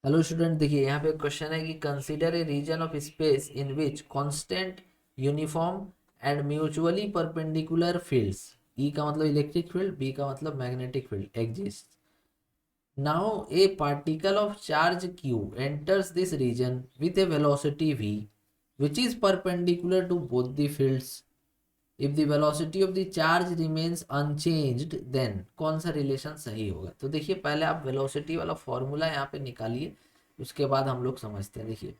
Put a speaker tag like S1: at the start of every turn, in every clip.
S1: Hello student, देखिए यहाँ पे क्वेश्चन है कि consider a region of space in which constant uniform and mutually perpendicular fields, E का मतलब इलेक्ट्रिक फील्ड, बी का मतलब magnetic field exist. Now a particle of charge q enters this region with a velocity v which is perpendicular to both the fields. If the velocity of the charge remains unchanged then कौन सा relation सही होगा? तो देखिए पहले आप velocity वाला formula यहाँ पे निकालिए, उसके बाद हम लोग समझते हैं. देखिए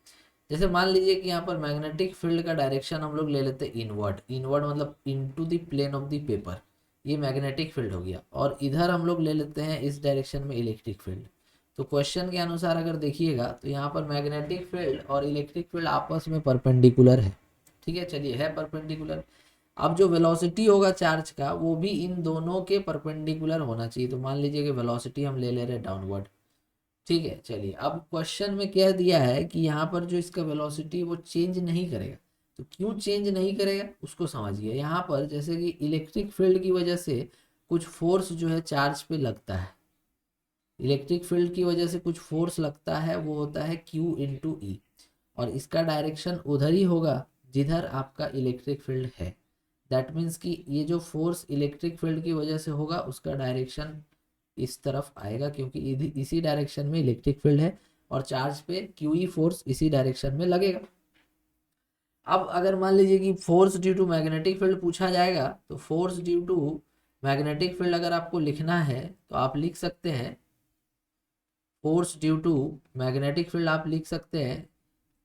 S1: जैसे मान लीजिए कि यहाँ पर मैग्नेटिक फील्ड का डायरेक्शन हम लोग ले लेते हैं इनवर्ड. इनवर्ड मतलब into the plane of the paper, ये मैग्नेटिक फील्ड हो गया. और इधर हम लोग ले लेते हैं इस डायरेक्शन में इलेक्ट्रिक फील्ड. तो क्वेश्चन के अनुसार अगर देखिएगा तो यहाँ पर मैग्नेटिक फील्ड और इलेक्ट्रिक फील्ड आपस में परपेंडिकुलर है. ठीक है, चलिए है परपेंडिकुलर. अब जो वेलोसिटी होगा चार्ज का वो भी इन दोनों के परपेंडिकुलर होना चाहिए. तो मान लीजिए कि वेलोसिटी हम ले ले रहे हैं डाउनवर्ड. ठीक है, चलिए अब क्वेश्चन में कह दिया है कि यहाँ पर जो इसका वेलोसिटी वो चेंज नहीं करेगा. तो क्यों चेंज नहीं करेगा उसको समझिए. यहाँ पर जैसे कि इलेक्ट्रिक फील्ड की वजह से कुछ फोर्स जो है चार्ज पे लगता है. इलेक्ट्रिक फील्ड की वजह से कुछ फोर्स लगता है, वो होता है Q इंटू ई. और इसका डायरेक्शन उधर ही होगा जिधर आपका इलेक्ट्रिक फील्ड है. दैट मीन्स कि ये जो फोर्स इलेक्ट्रिक फील्ड की वजह से होगा उसका डायरेक्शन इस तरफ आएगा, क्योंकि इसी डायरेक्शन में इलेक्ट्रिक फील्ड है और चार्ज पे क्यूई फोर्स इसी डायरेक्शन में लगेगा. अब अगर मान लीजिए कि force due to magnetic field पूछा जाएगा, तो force due to magnetic field अगर आपको लिखना है तो आप लिख सकते हैं force due to magnetic field आप लिख सकते हैं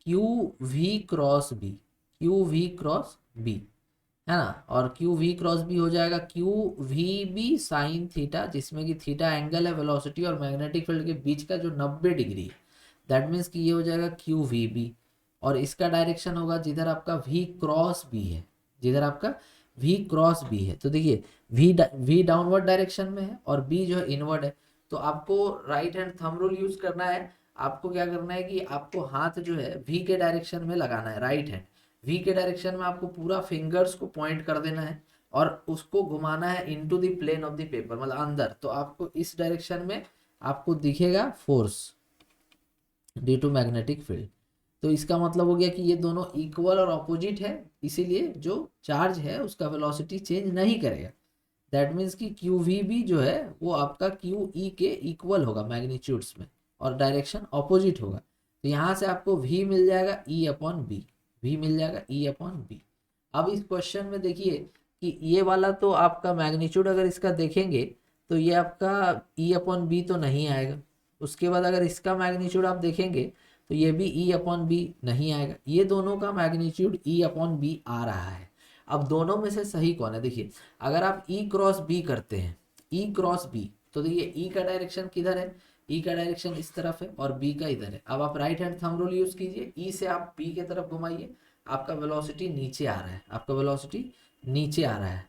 S1: Q V cross B. Q V cross B है ना. और क्यू वी क्रॉस बी हो जाएगा Q V B sine theta, जिसमें कि थीटा एंगल है वेलोसिटी और मैग्नेटिक फील्ड के बीच का जो 90 डिग्री है. दैट मीन्स कि ये हो जाएगा क्यू वी बी. और इसका डायरेक्शन होगा जिधर आपका वी क्रॉस बी है, जिधर आपका वी क्रॉस बी है. तो देखिए वी डाउनवर्ड डायरेक्शन में है और बी जो है इनवर्ड है. तो आपको right hand thumb rule use करना है. आपको क्या करना है कि आपको हाथ जो है वी के डायरेक्शन में लगाना है. राइट हैंड वी के डायरेक्शन में आपको पूरा फिंगर्स को पॉइंट कर देना है और उसको घुमाना है into the plane of the paper, मतलब अंदर. तो आपको इस डायरेक्शन में आपको दिखेगा force due to magnetic field. तो इसका मतलब हो गया कि ये दोनों इक्वल और ऑपोजिट है, इसीलिए जो चार्ज है उसका वेलोसिटी चेंज नहीं करेगा. दैट मीन्स कि क्यू वी भी जो है वो आपका क्यू ई के इक्वल होगा मैग्नीट्यूड्स में और डायरेक्शन ऑपोजिट होगा. तो यहाँ से आपको वी मिल जाएगा ई अपॉन बी. वी मिल जाएगा ई अपॉन बी. अब इस क्वेश्चन में देखिए कि ये वाला तो आपका मैग्नीट्यूड अगर इसका देखेंगे तो ये आपका ई अपॉन बी तो नहीं आएगा. उसके बाद अगर इसका मैग्नीट्यूड आप देखेंगे तो ये भी ई अपॉन बी नहीं आएगा. ये दोनों का मैग्नीट्यूड ई अपॉन बी आ रहा है. अब दोनों में से सही कौन है? देखिए अगर आप ई क्रॉस बी करते हैं, ई क्रॉस बी, तो देखिए ई का डायरेक्शन किधर है? ई का डायरेक्शन इस तरफ है और बी का इधर है. अब आप right hand thumb rule use कीजिए, ई से आप बी के तरफ घुमाइए, आपका वेलोसिटी नीचे आ रहा है. आपका वेलोसिटी नीचे आ रहा है.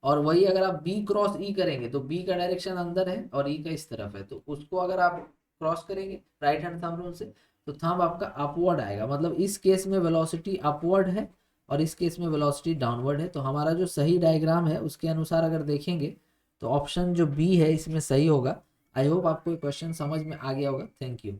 S1: और वही अगर आप बी क्रॉस ई करेंगे तो बी का डायरेक्शन अंदर है और ई का इस तरफ है. तो उसको अगर आप क्रॉस करेंगे राइट हैंड थंब रूल से तो थंब आपका अपवर्ड आएगा. मतलब इस केस में वेलोसिटी अपवर्ड है और इस केस में वेलोसिटी डाउनवर्ड है. तो हमारा जो सही डायग्राम है उसके अनुसार अगर देखेंगे तो ऑप्शन जो बी है इसमें सही होगा. आई होप आपको ये क्वेश्चन समझ में आ गया होगा. Thank you.